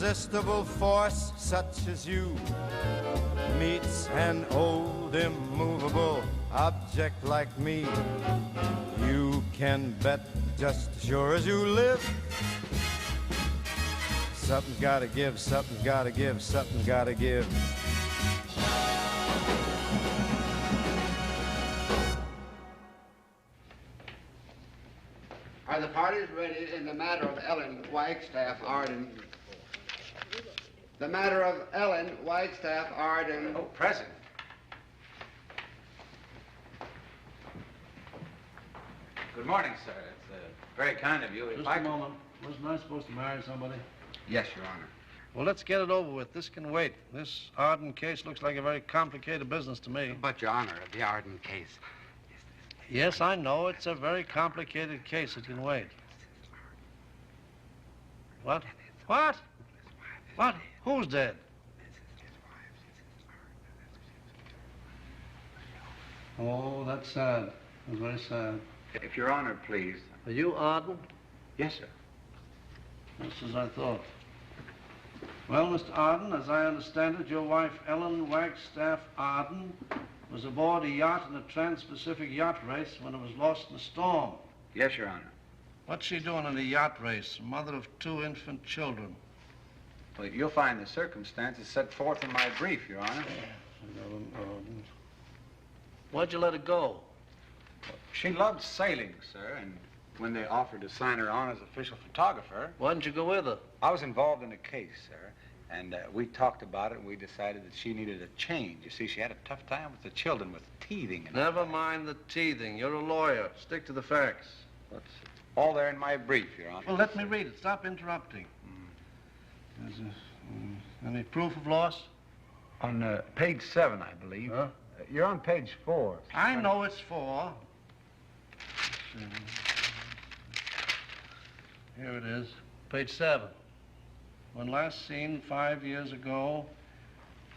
irresistible force such as you meets an old immovable object like me, you can bet just as sure as you live, something's gotta give, something's gotta give, something's gotta give. Are the parties ready in the matter of Ellen Wagstaff Arden? The matter of Ellen Wagstaff Arden. Oh, present. Good morning, sir. It's very kind of you. Just a moment. Wasn't I supposed to marry somebody? Yes, Your Honor. Well, let's get it over with. This can wait. This Arden case looks like a very complicated business to me. But, Your Honor, the Arden case. Yes, I know. It's a very complicated case. It can wait. What? What? What? Who's dead? Oh, that's sad. That's very sad. If Your Honor, please. Are you Arden? Yes, sir. Just as I thought. Well, Mr. Arden, as I understand it, your wife, Ellen Wagstaff Arden, was aboard a yacht in a trans-Pacific yacht race when it was lost in a storm. Yes, Your Honor. What's she doing in a yacht race? Mother of 2 infant children. Well, you'll find the circumstances set forth in my brief, Your Honor. Ellen Arden. Why'd you let her go? She loved sailing, sir, and when they offered to sign her on as official photographer... Why didn't you go with her? I was involved in a case, sir, and we talked about it, and we decided that she needed a change. You see, she had a tough time with the children, with teething and... Never mind the teething. You're a lawyer. Stick to the facts. What's all there in my brief, Your Honor. Well, let me read it. Stop interrupting. Any proof of loss? On page 7, I believe. Huh? You're on page 4. I know it's 4. Here it is, page 7. When last seen 5 years ago,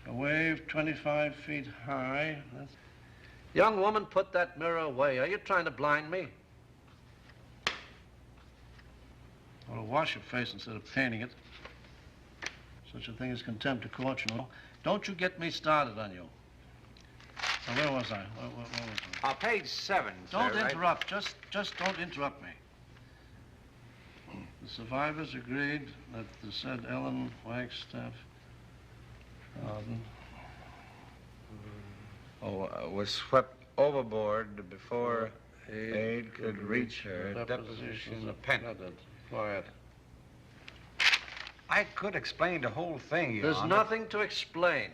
a wave 25 feet high. Young woman, put that mirror away. Are you trying to blind me? Well, wash your face instead of painting it. Such a thing as contempt of court, you know. Don't you get me started on you. Now, where was I? Where was I? Page 7, sir. Don't interrupt. Just don't interrupt me. The survivors agreed that the said Ellen Wagstaff Arden was swept overboard before aid could reach her. Deposition appended. Quiet. I could explain the whole thing, Your There's Honor. nothing to explain.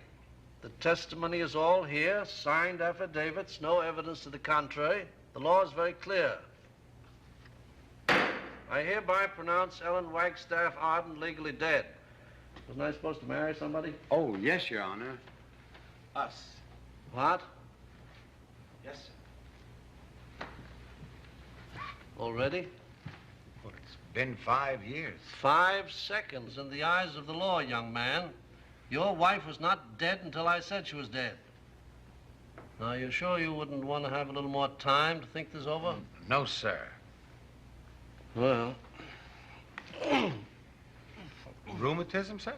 The testimony is all here, signed affidavits, no evidence to the contrary. The law is very clear. I hereby pronounce Ellen Wagstaff Arden legally dead. Wasn't I supposed to marry somebody? Oh, yes, Your Honor. Us. What? Yes, sir. Already? Well, it's been 5 years. 5 seconds in the eyes of the law, young man. Your wife was not dead until I said she was dead. Now, you're sure you wouldn't want to have a little more time to think this over? No, sir. Well... Rheumatism, sir?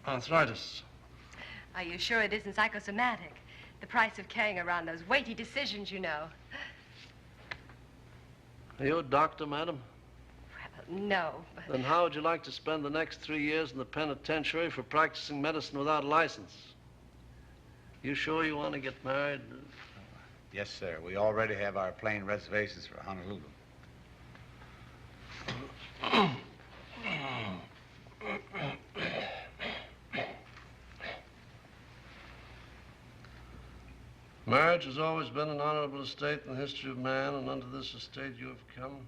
Arthritis. Are you sure it isn't psychosomatic? The price of carrying around those weighty decisions, you know. Are you a doctor, madam? Well, no, but... Then how would you like to spend the next 3 years in the penitentiary for practicing medicine without a license? You sure you want to get married? Yes, sir. We already have our plane reservations for Honolulu. Marriage has always been an honorable estate in the history of man, and unto this estate you have come.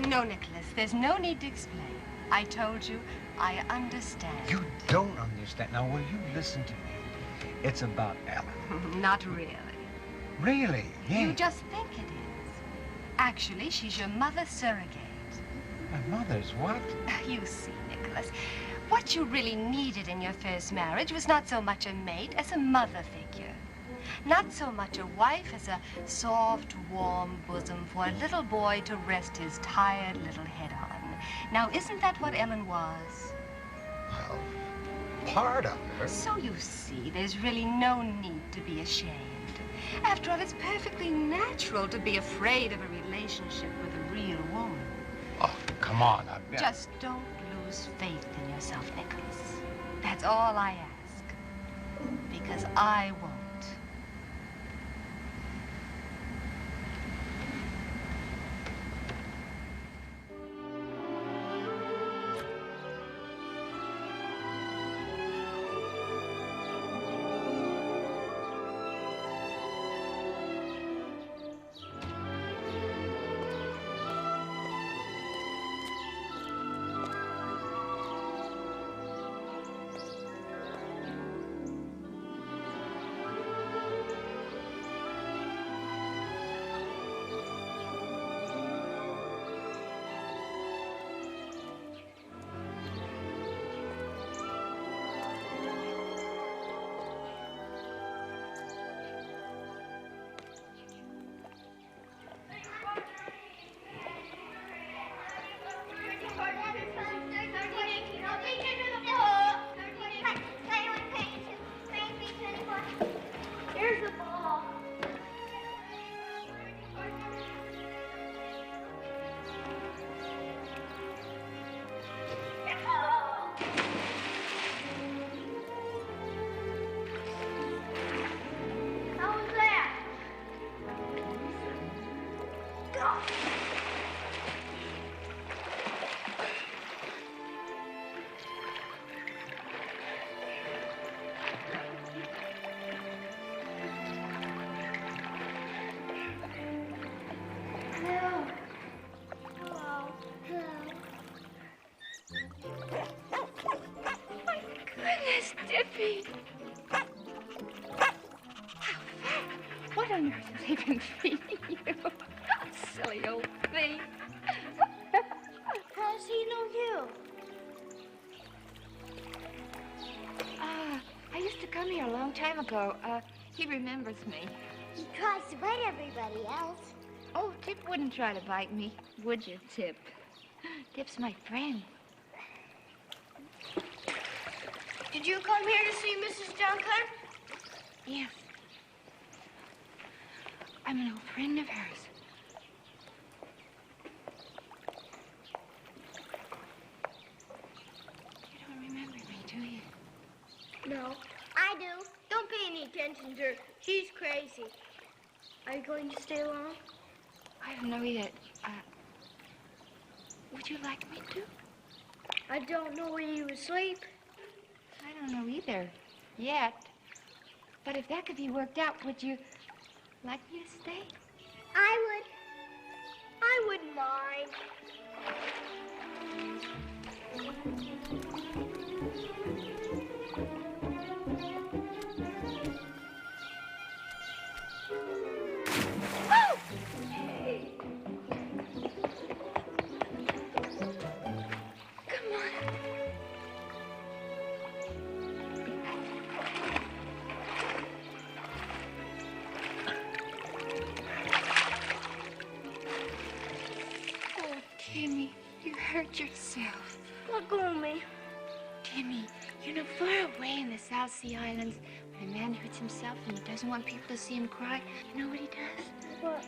No, Nicholas, there's no need to explain. I told you, I understand. You don't understand. Now, will you listen to me? It's about Ellen. Not really. Really? Yeah. You just think it is. Actually, she's your mother's surrogate. My mother's what? You see, Nicholas, what you really needed in your first marriage was not so much a mate as a mother figure. Not so much a wife as a soft, warm bosom for a little boy to rest his tired little head on. Now, isn't that what Ellen was? Well, part of her. So you see, there's really no need to be ashamed. After all, it's perfectly natural to be afraid of a relationship with a real woman. Oh, come on. Just don't lose faith in yourself, Nicholas. That's all I ask. Because I won't. What on earth have they been feeding you? Silly old thing. How does he know you? I used to come here a long time ago. He remembers me. He tries to bite everybody else. Oh, Tip wouldn't try to bite me, would you, Tip? Tip's my friend. Did you come here to see Mrs. Duncan? Yes. I'm an old friend of hers. You don't remember me, do you? No. I do. Don't pay any attention to her. She's crazy. Are you going to stay long? I don't know yet. Would you like me to? I don't know where you asleep. I don't know either, yet. But if that could be worked out, would you like me to stay? I would. I wouldn't mind. Oh! Come on. Oh, Timmy, you hurt yourself. Look at me. Timmy, you know, far away in the South Sea Islands, when a man hurts himself and he doesn't want people to see him cry, you know what he does? What?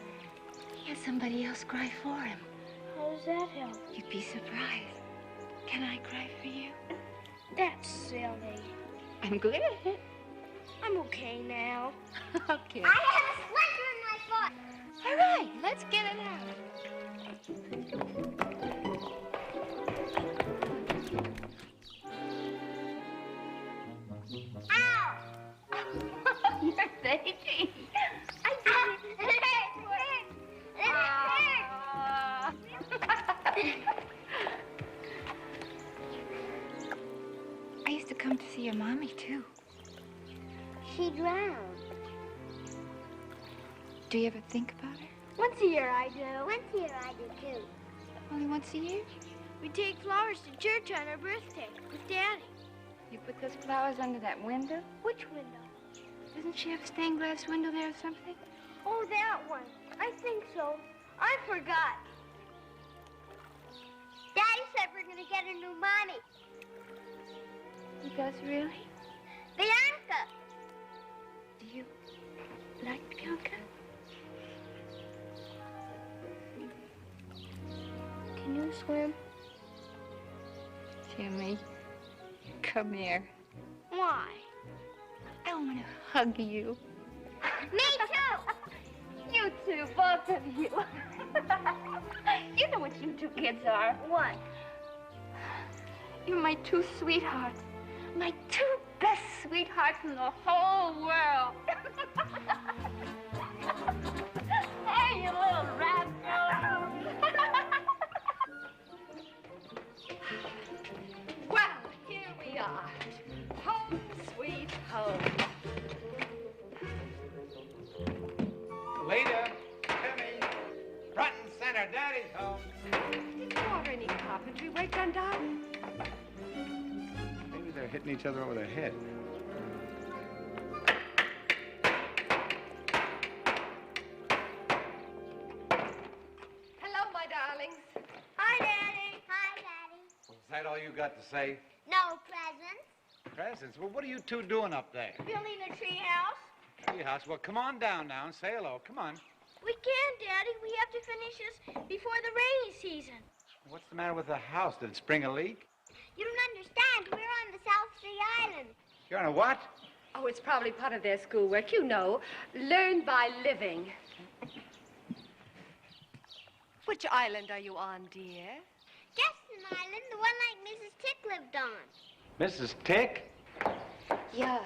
He has somebody else cry for him. How does that help? You'd be surprised. Can I cry for you? That's silly. I'm glad. I'm okay now. Okay. I have a splinter in my foot. All right, let's get it out. Ow! You're baby. I did it. It hurt. I used to come to see your mommy, too. she drowned. Do you ever think about her? Once a year I do. Once a year I do, too. Only once a year? We take flowers to church on her birthday with Daddy. You put those flowers under that window? Which window? Doesn't she have a stained glass window there or something? Oh, that one. I think so. I forgot. Daddy said we're going to get a new mommy. He does really? Bianca. Do you like Bianca? Can you swim? Jimmy, come here. Why? I want to hug you. Me too. You two, both of you. You know what you two kids are. What? You're my two sweethearts. My two best sweethearts in the whole world. Hey, you little rascal. Well, here we are. Home sweet home. Later, Timmy, front and center, Daddy's home. Did you order any carpentry work done, darling? Maybe they're hitting each other over the head. Hello, my darlings. Hi, Daddy. Hi, Daddy. Is that all you got to say? No presents. Presents? Well, what are you two doing up there? Building a tree house. Treehouse. Well, come on down now and say hello. Come on. We can't, Daddy. We have to finish this before the rainy season. What's the matter with the house? Did it spring a leak? You don't understand. We're on the South Sea Island. You're on a what? Oh, it's probably part of their schoolwork. You know, learn by living. Which island are you on, dear? Gaston Island, the one like Mrs. Tick lived on. Mrs. Tick? Yeah.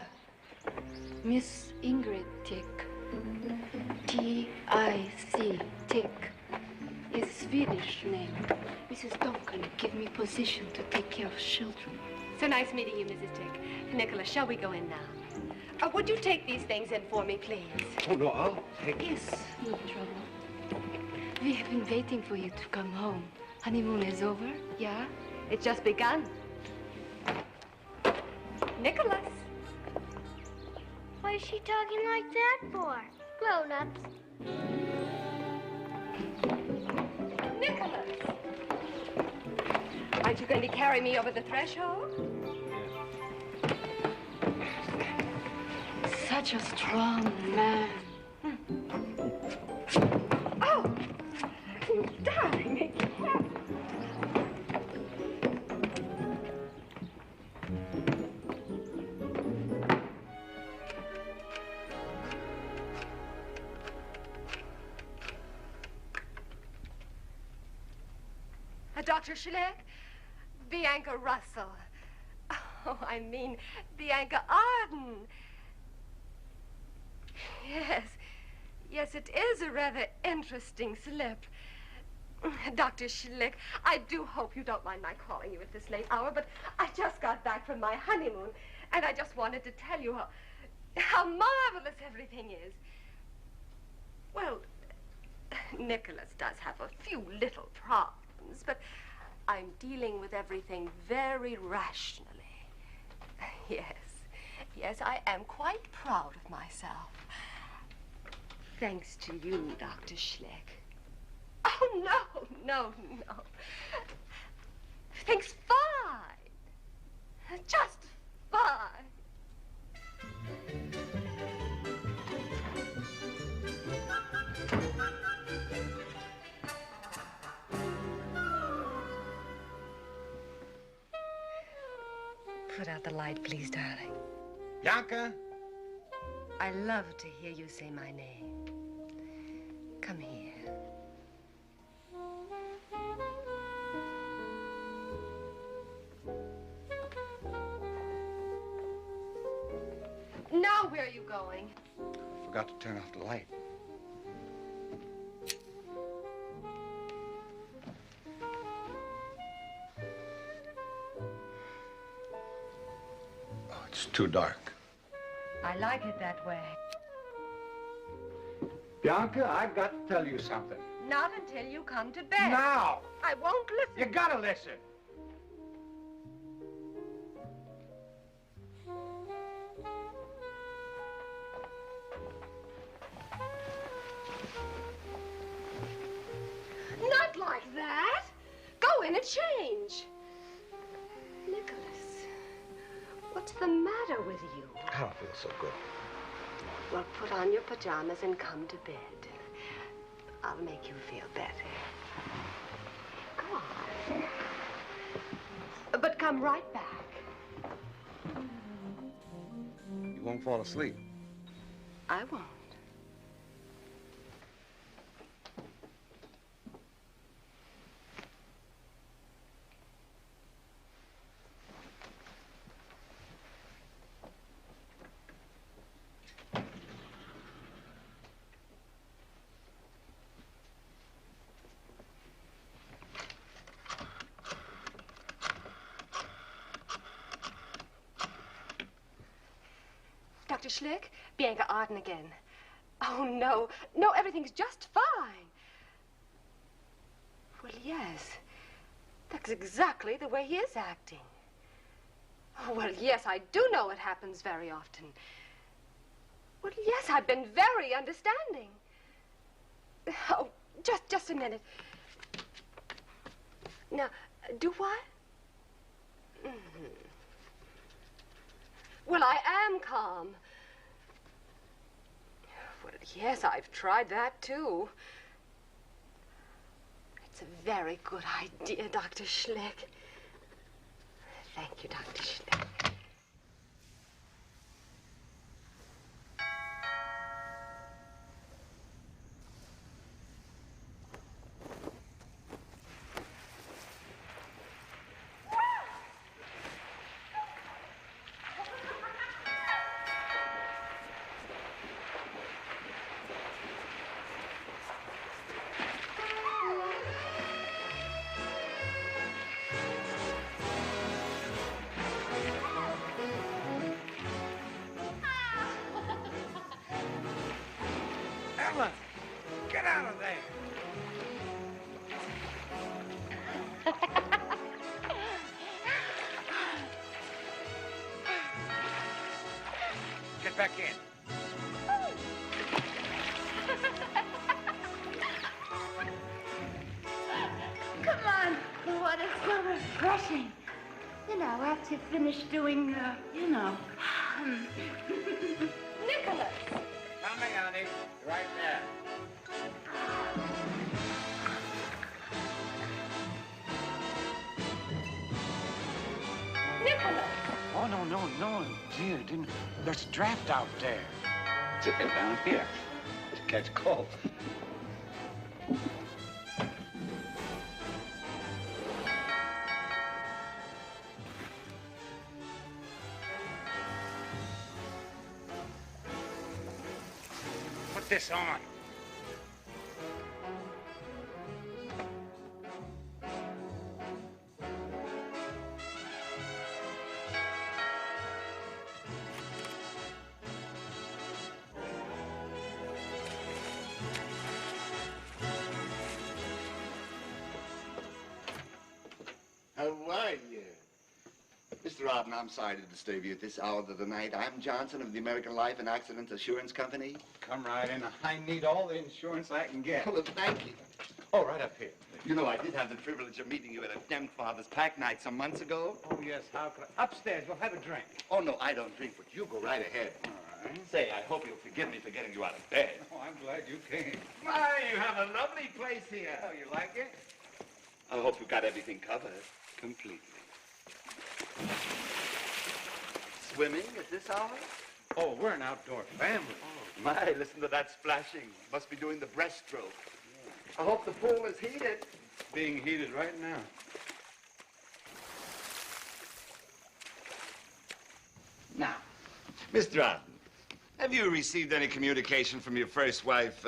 Miss Ingrid Tick. T-I-C, Tick. Is Swedish name. Mrs. Duncan gave me position to take care of children. So nice meeting you, Mrs. Tick. Nicholas, shall we go in now? Would you take these things in for me, please? Oh, no, I'll take it. Yes, no trouble. We have been waiting for you to come home. Honeymoon is over, yeah? It's just begun. Nicholas. Why is she talking like that for? Grown-ups. Nicholas. Aren't you going to carry me over the threshold? Such a strong man. Oh, you darling, make it happen. Dr. Schleck, Bianca Russell. Oh, I mean, Bianca Arden. Yes, it is a rather interesting slip. Dr. Schlick, I do hope you don't mind my calling you at this late hour, but I just got back from my honeymoon, and I just wanted to tell you how marvelous everything is. Well, Nicholas does have a few little problems, but I'm dealing with everything very rationally. Yes, I am quite proud of myself. Thanks to you, Dr. Schleck. Oh, no. Things fine. Just fine. Put out the light, please, darling. Bianca? I love to hear you say my name. Come here. Now where are you going? I forgot to turn off the light. Oh, it's too dark. I like it that way. Bianca, I've got to tell you something. Not until you come to bed. Now! I won't listen. You gotta listen. Not like that. Go in and change. Nicholas, what's the matter with you? I don't feel so good. Well, put on your pajamas and come to bed. I'll make you feel better. Go on. But come right back. You won't fall asleep. I won't. Dr. Schlick, Bianca Arden again. Oh, no. No, everything's just fine. Well, yes. That's exactly the way he is acting. Oh, well, yes, I do know it happens very often. Well, yes, I've been very understanding. Oh, just a minute. Now, do what? Well, I am calm. Well, yes, I've tried that, too. It's a very good idea, Dr. Schlick. Thank you, Dr. Schlick. Marilyn, get out of there. Get back in. Come on. What is so refreshing. You know, after you finish doing, you know. Nicholas! Coming, honey. Right there. Nicholas! Oh, no, dear. There's a draft out there. Sit it down here. To catch cold. Put this on. How are you? Mr. Arden, I'm sorry to disturb you at this hour of the night. I'm Johnson of the American Life and Accident Assurance Company. Come right in. I need all the insurance I can get. Well, thank you. Oh, right up here. You know, I did have the privilege of meeting you at a Dem Father's Pack night some months ago. Oh, yes, how could I? Upstairs, we'll have a drink. Oh, no, I don't drink, but you go right ahead. All right. Say, I hope you'll forgive me for getting you out of bed. Oh, I'm glad you came. My, you have a lovely place here. Oh, you like it? I hope you got everything covered. Completely. Swimming at this hour? Oh, we're an outdoor family. Oh, my, listen to that splashing. Must be doing the breaststroke. I hope the pool is heated. It's being heated right now. Now, Mr. Arden, have you received any communication from your first wife,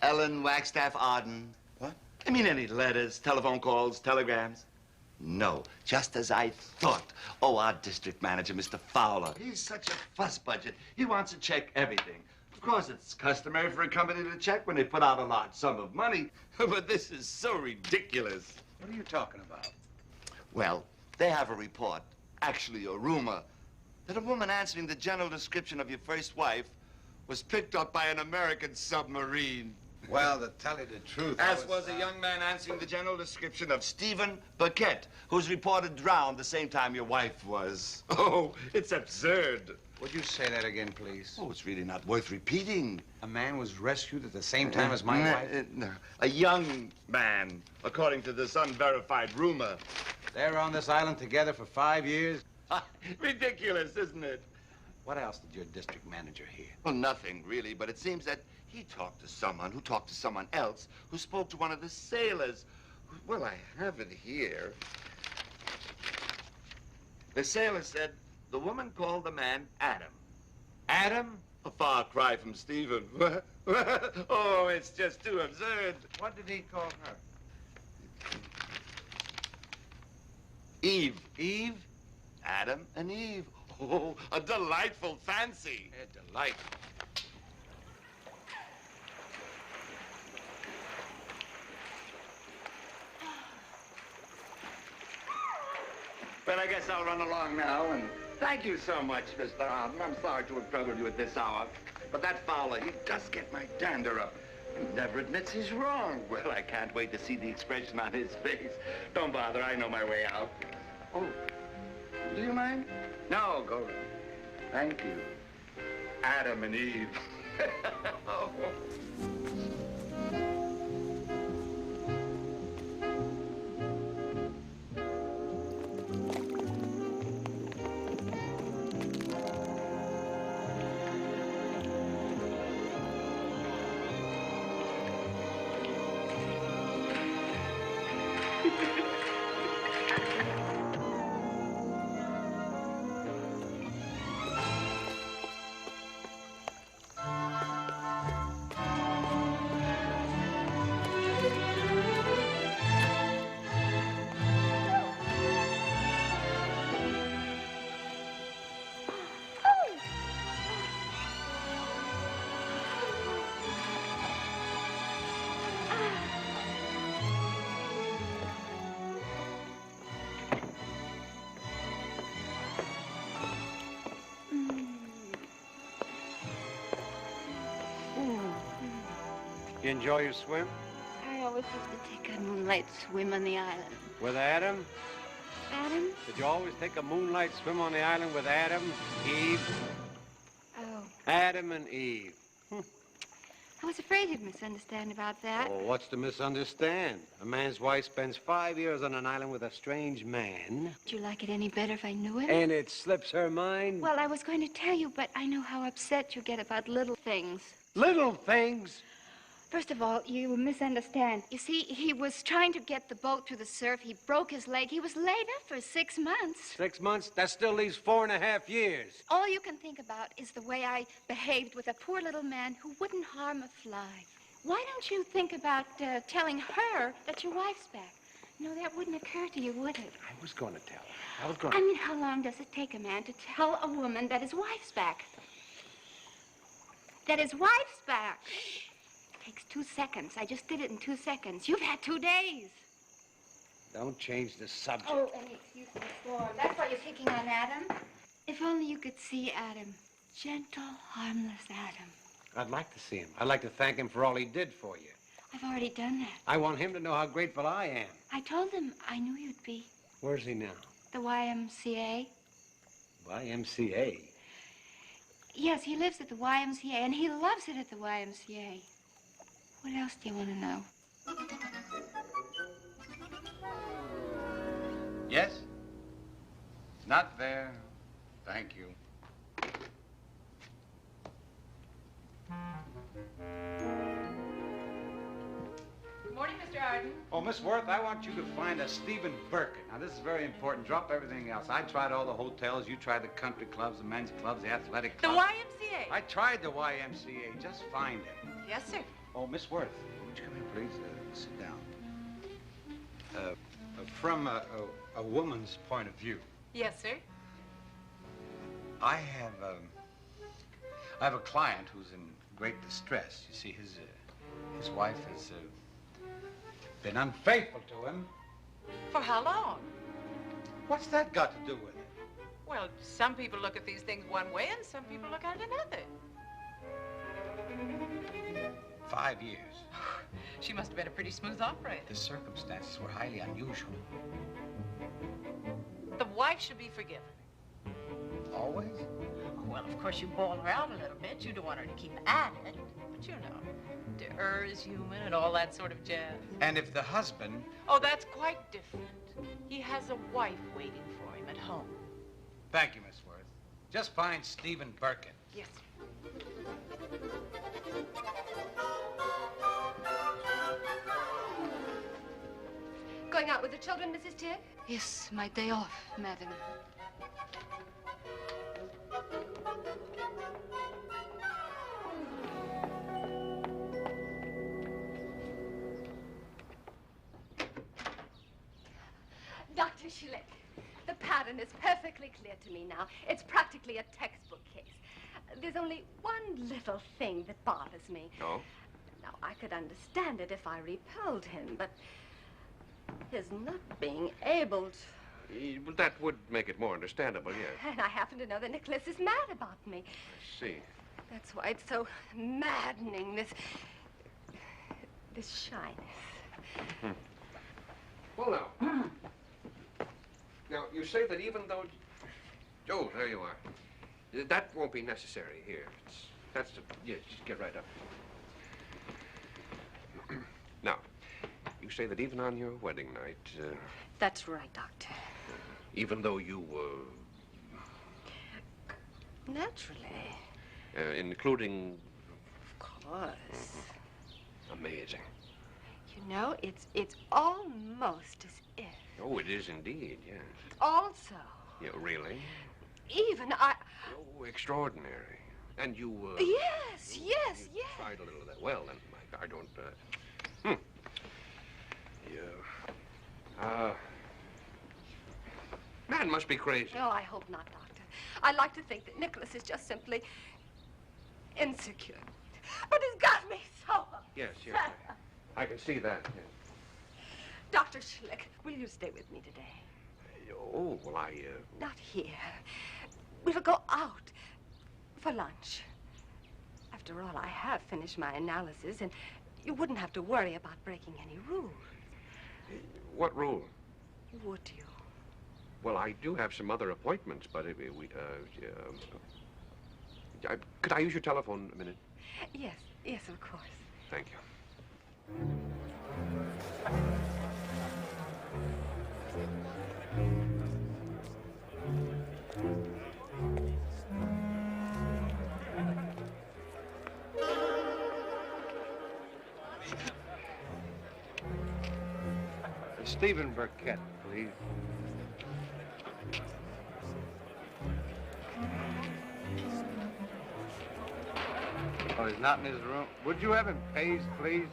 Ellen Wagstaff Arden? What? I mean, any letters, telephone calls, telegrams? No, just as I thought. Oh, our district manager, Mr. Fowler. He's such a fuss budget. He wants to check everything. Of course, it's customary for a company to check when they put out a large sum of money. But this is so ridiculous. What are you talking about? Well, they have a report, actually a rumor, that a woman answering the general description of your first wife was picked up by an American submarine. Well, to tell you the truth, As was a young man answering the general description of Stephen Burkett, who's reported drowned the same time your wife was. Oh, it's absurd. Would you say that again, please? Oh, it's really not worth repeating. A man was rescued at the same time as my wife? No, a young man, according to this unverified rumor. They're on this island together for 5 years? Ridiculous, isn't it? What else did your district manager hear? Well, nothing, really, but it seems that he talked to someone who talked to someone else who spoke to one of the sailors. Well, I have it here. The sailor said the woman called the man Adam. Adam? A far cry from Stephen. Oh, it's just too absurd. What did he call her? Eve. Eve? Adam and Eve. Oh, a delightful fancy. A delightful. But I guess I'll run along now, and thank you so much, Mr. Arden. I'm sorry to have troubled you at this hour, but that Fowler, he does get my dander up. He never admits he's wrong. Well, I can't wait to see the expression on his face. Don't bother, I know my way out. Oh, do you mind? No, go. Thank you. Adam and Eve. Oh. You enjoy your swim? I always used to take a moonlight swim on the island. With Adam? Adam? Did you always take a moonlight swim on the island with Adam, Eve? Oh. Adam and Eve. I was afraid you'd misunderstand about that. Oh, what's to misunderstand? A man's wife spends 5 years on an island with a strange man. Would you like it any better if I knew him? And it slips her mind? Well, I was going to tell you, but I know how upset you get about little things. Little things? First of all, you misunderstand. You see, he was trying to get the boat through the surf. He broke his leg. He was laid up for 6 months. 6 months? That still leaves 4.5 years. All you can think about is the way I behaved with a poor little man who wouldn't harm a fly. Why don't you think about telling her that your wife's back? No, that wouldn't occur to you, would it? I was going to tell her. I mean, how long does it take a man to tell a woman that his wife's back? That his wife's back. It takes 2 seconds. I just did it in 2 seconds. You've had 2 days. Don't change the subject. Oh, any excuse in the storm. That's why you're picking on Adam. If only you could see Adam. Gentle, harmless Adam. I'd like to see him. I'd like to thank him for all he did for you. I've already done that. I want him to know how grateful I am. I told him I knew you'd be. Where's he now? The YMCA. YMCA? Yes, he lives at the YMCA, and he loves it at the YMCA. What else do you want to know? Yes? Not there. Thank you. Good morning, Mr. Arden. Oh, Miss Worth, I want you to find a Stephen Burkett. Now, this is very important. Drop everything else. I tried all the hotels. You tried the country clubs, the men's clubs, the athletic The clubs. YMCA. I tried the YMCA. Just find it. Yes, sir. Oh, Miss Worth, would you come in, please? Sit down. From a woman's point of view. Yes, sir. I have a client who's in great distress. You see, his wife has been unfaithful to him. For how long? What's that got to do with it? Well, some people look at these things one way and some people look at it another. 5 years. She must have been a pretty smooth operator. The circumstances were highly unusual. The wife should be forgiven. Always? Well, of course, you bawl her out a little bit. You don't want her to keep at it. But you know, to err is human and all that sort of jazz. And if the husband... Oh, that's quite different. He has a wife waiting for him at home. Thank you, Miss Worth. Just find Stephen Birkin. Yes, sir. Going out with the children, Mrs. Tick? Yes, my day off, madam. Dr. Schlick, the pattern is perfectly clear to me now. It's practically a textbook case. There's only one little thing that bothers me. Oh? Now, I could understand it if I repelled him, but his not being able to... Well, that would make it more understandable, yes. And I happen to know that Nicholas is mad about me. I see. That's why it's so maddening, this shyness. Well, now. Now, you say that even though... Oh, there you are. That won't be necessary here. Yes, just get right up. Now, you say that even on your wedding night... That's right, Doctor. Even though you Naturally. Including... Of course. Amazing. You know, it's almost as if... Oh, it is indeed, yes. Also... Yeah, really? Even I... Oh, extraordinary. And you, Yes. tried a little of that. Well, then, I don't, Yeah. Man must be crazy. No, I hope not, Doctor. I like to think that Nicholas is just simply insecure. But he's got me so Yes. I can see that, yes. Dr. Schlick, will you stay with me today? Oh, well, Not here. We'll go out for lunch. After all, I have finished my analysis, and you wouldn't have to worry about breaking any rules. What rule? Would you? Well, I do have some other appointments, but could I use your telephone a minute? Yes, of course. Thank you. Stephen Burkett, please. Oh, he's not in his room. Would you have him paged, please?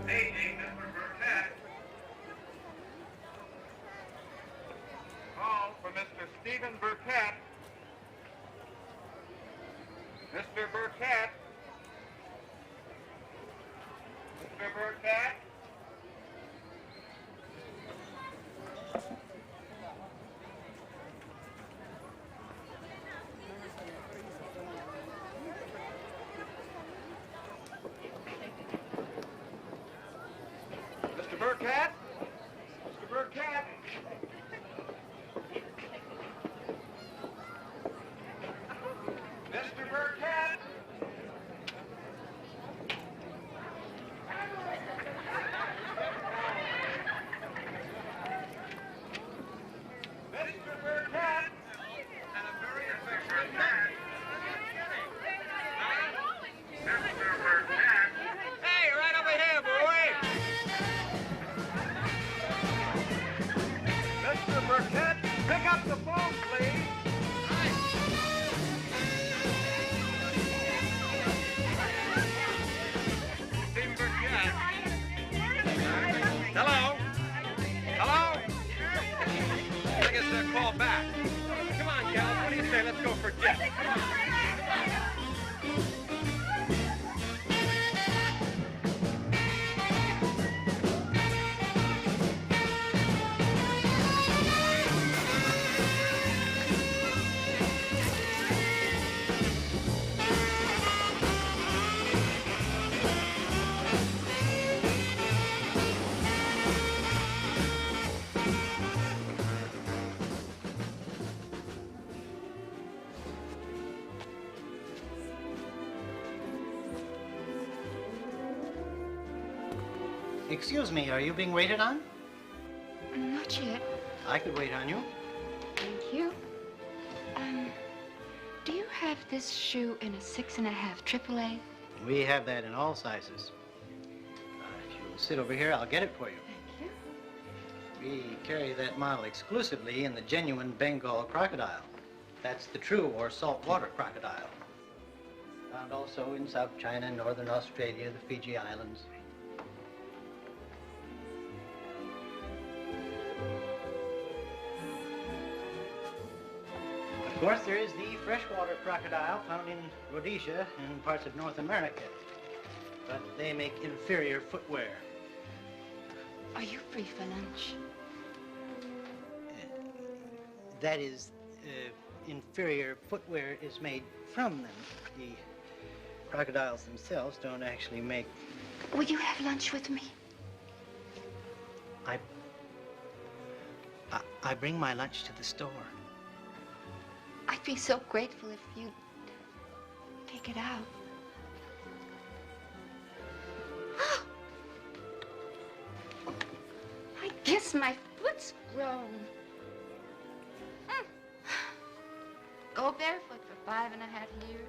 Paging Mr. Burkett. Call for Mr. Stephen Burkett. Mr. Burkett. Mr. Burkett. Mr. Burkett? Mr. Burkett? Mr. Burkett? Mr. Burkett? And a very affectionate man. Mr. Burkett? Hey, right over here, boy! Mr. Burkett, pick up the phone, please. Let's go for Jack. Excuse me, are you being waited on? Not yet. I could wait on you. Thank you. Do you have this shoe in a 6.5 AAA? We have that in all sizes. If you'll sit over here, I'll get it for you. Thank you. We carry that model exclusively in the genuine Bengal crocodile. That's the true or saltwater crocodile. Found also in South China, Northern Australia, the Fiji Islands. Of course, there is the freshwater crocodile found in Rhodesia and parts of North America. But they make inferior footwear. Are you free for lunch? That is, inferior footwear is made from them. The crocodiles themselves don't actually make... Will you have lunch with me? I bring my lunch to the store. I'd be so grateful if you'd take it out. I guess my foot's grown. Go barefoot for 5.5 years.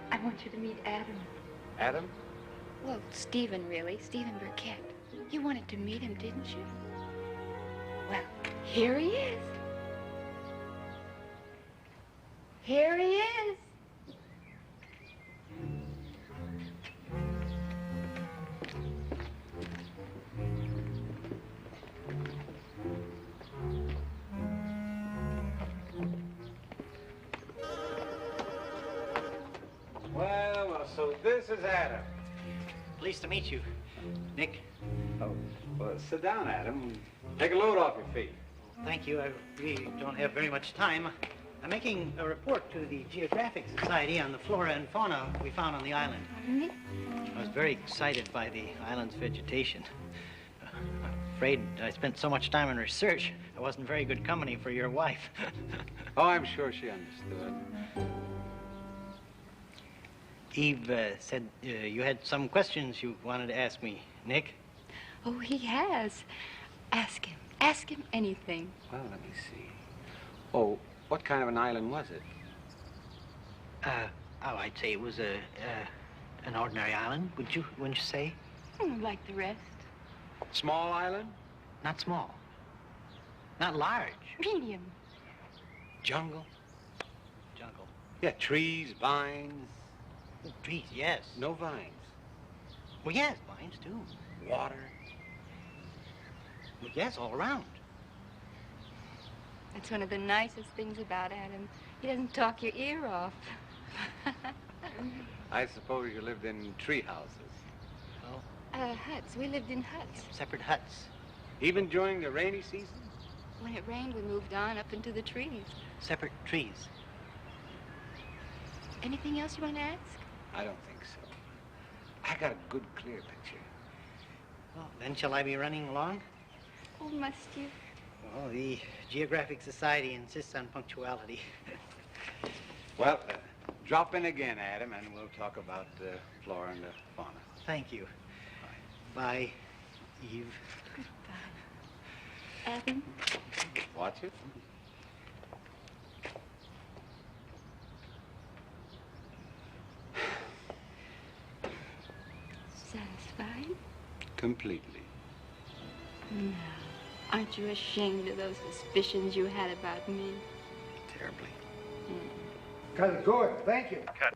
I want you to meet Adam. Adam? Well, Stephen, really. Stephen Burkett. You wanted to meet him, didn't you? Well, here he is. Here he is. Well, so this is Adam. Pleased to meet you, Nick. Oh, well, sit down, Adam. Take a load off your feet. Thank you. I really don't have very much time. I'm making a report to the Geographic Society on the flora and fauna we found on the island. I was very excited by the island's vegetation. I'm afraid I spent so much time in research, I wasn't very good company for your wife. Oh, I'm sure she understood. Eve said you had some questions you wanted to ask me, Nick. Oh, he has. Ask him. Ask him anything. Well, let me see. Oh, what kind of an island was it? I'd say it was an ordinary island, wouldn't you say? Like the rest. Small island? Not small. Not large. Medium. Jungle? Jungle. Yeah, trees, vines. Oh, trees, yes. No vines. Well, yes, vines, too. Water. Well, yes, all around. That's one of the nicest things about Adam. He doesn't talk your ear off. I suppose you lived in tree houses. Oh? Huts. We lived in huts. Separate huts. Even during the rainy season? When it rained, we moved on up into the trees. Separate trees. Anything else you want to ask? I don't think so. I got a good, clear picture. Well, then shall I be running along? Oh, must you? Well, the Geographic Society insists on punctuality. Well, drop in again, Adam, and we'll talk about the flora and the fauna. Thank you. Bye, Eve. Goodbye. Adam? Watch it. Satisfied? Completely. No. Aren't you ashamed of those suspicions you had about me? Terribly. Cut it, good. Thank you. Cut.